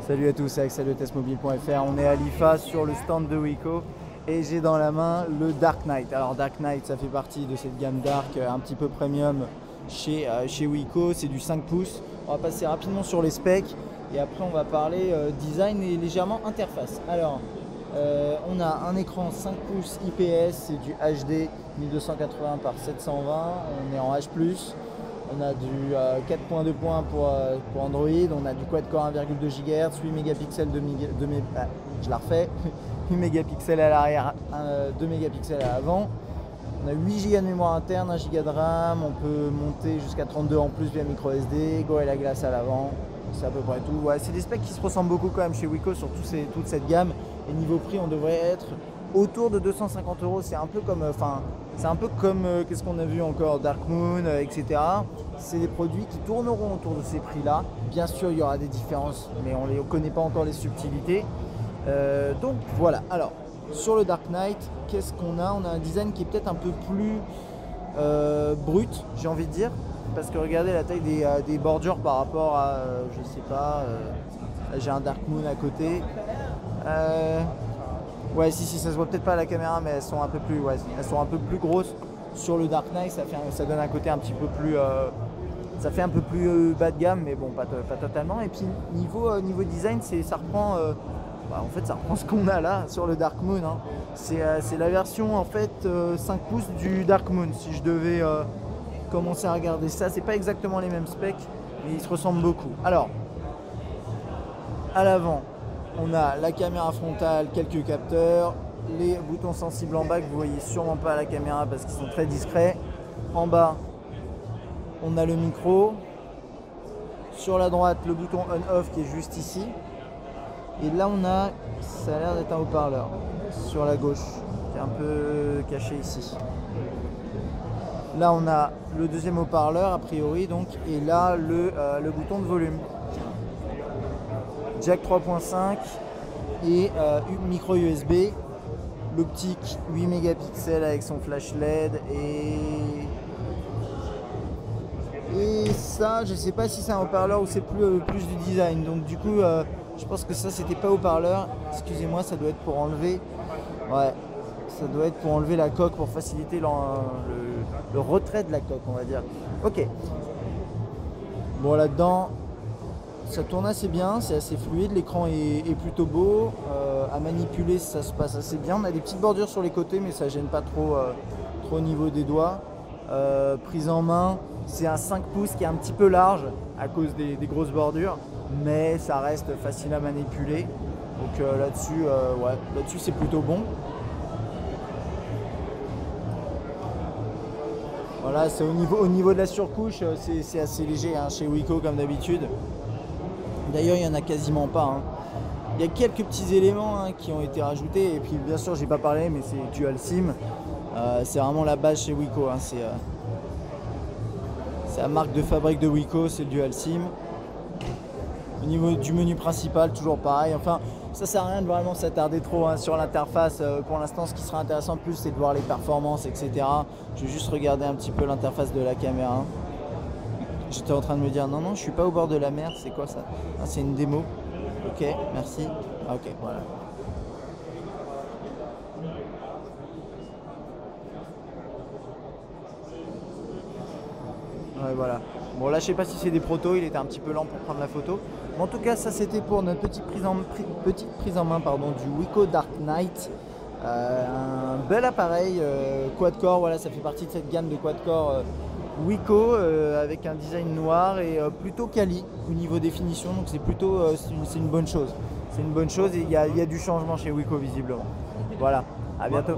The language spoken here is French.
Salut à tous, c'est Axel de testmobile.fr. On est à l'IFA sur le stand de Wiko et j'ai dans la main le Dark Knight. Alors Dark Knight, ça fait partie de cette gamme Dark un petit peu premium chez Wiko. C'est du 5 pouces. On va passer rapidement sur les specs et après on va parler design et légèrement interface. Alors on a un écran 5 pouces IPS, c'est du HD 1280 par 720. On est en H+. On a du 4.2 points pour Android, on a du quad-core 1,2 GHz, 8 mégapixels je la refais, 8 mégapixels à l'arrière, 2 mégapixels à l'avant. On a 8 Go de mémoire interne, 1 Go de RAM, on peut monter jusqu'à 32 en plus via micro SD, Gorilla Glass à l'avant, c'est à peu près tout. Ouais, c'est des specs qui se ressemblent beaucoup quand même chez Wiko sur toute cette gamme. Et niveau prix, on devrait être autour de 250 €. C'est un peu comme, qu'est-ce qu'on a vu encore, Dark Moon, etc. C'est des produits qui tourneront autour de ces prix-là. Bien sûr, il y aura des différences, mais on ne connaît pas encore les subtilités. Donc voilà. Alors, sur le Dark Knight, qu'est-ce qu'on a? On a un design qui est peut-être un peu plus brut, j'ai envie de dire. Parce que regardez la taille des bordures par rapport à, je sais pas, là j'ai un Dark Moon à côté. Ouais, si, ça se voit peut-être pas à la caméra, mais elles sont un peu plus grosses sur le Dark Knight. Ça donne un côté un petit peu plus, ça fait un peu plus bas de gamme, mais bon, pas totalement. Et puis niveau design, ça reprend, en fait, ça reprend ce qu'on a là sur le Dark Moon. Hein. C'est la version en fait 5 pouces du Dark Moon. Si je devais commencer à regarder ça, c'est pas exactement les mêmes specs, mais ils se ressemblent beaucoup. Alors, à l'avant, on a la caméra frontale, quelques capteurs, les boutons sensibles en bas que vous voyez sûrement pas à la caméra parce qu'ils sont très discrets. En bas, on a le micro. Sur la droite, le bouton on-off qui est juste ici. Et là, on a, ça a l'air d'être un haut-parleur sur la gauche, qui est un peu caché ici. Là, on a le deuxième haut-parleur a priori, donc, et là, le bouton de volume. Jack 3.5 et micro USB, l'optique 8 mégapixels avec son flash LED et ça je sais pas si c'est un haut-parleur ou c'est plus du design, donc du coup je pense que ça c'était pas haut-parleur, excusez-moi, ça doit être pour enlever, ouais, ça doit être pour enlever la coque, pour faciliter le retrait de la coque, on va dire. Ok, bon, là-dedans ça tourne assez bien, c'est assez fluide, l'écran est plutôt beau, à manipuler ça se passe assez bien. On a des petites bordures sur les côtés mais ça gêne pas trop au niveau des doigts. Prise en main, c'est un 5 pouces qui est un petit peu large à cause des grosses bordures, mais ça reste facile à manipuler. Donc là-dessus c'est plutôt bon. Voilà, c'est au niveau de la surcouche, c'est assez léger hein, chez Wiko comme d'habitude. D'ailleurs, il n'y en a quasiment pas. Hein. Il y a quelques petits éléments hein, qui ont été rajoutés. Et puis, bien sûr, j'ai pas parlé, mais c'est Dual SIM. C'est vraiment la base chez Wiko. Hein. C'est la marque de fabrique de Wiko, c'est le Dual SIM. Au niveau du menu principal, toujours pareil. Enfin, ça sert à rien de vraiment s'attarder trop hein, sur l'interface. Pour l'instant, ce qui sera intéressant plus, c'est de voir les performances, etc. Je vais juste regarder un petit peu l'interface de la caméra. J'étais en train de me dire non, je suis pas au bord de la mer, c'est quoi ça? Ah, c'est une démo. Ok, merci. Ah, ok, voilà. Ouais, voilà. Bon, là, je sais pas si c'est des protos, il était un petit peu lent pour prendre la photo. Mais en tout cas, ça c'était pour notre petite prise en main du Wiko Dark Knight. Un bel appareil quad-core, voilà, ça fait partie de cette gamme de quad-core. Wiko avec un design noir et plutôt quali au niveau définition, donc c'est plutôt c'est une bonne chose. C'est une bonne chose et il y a du changement chez Wiko visiblement. Voilà, à bientôt.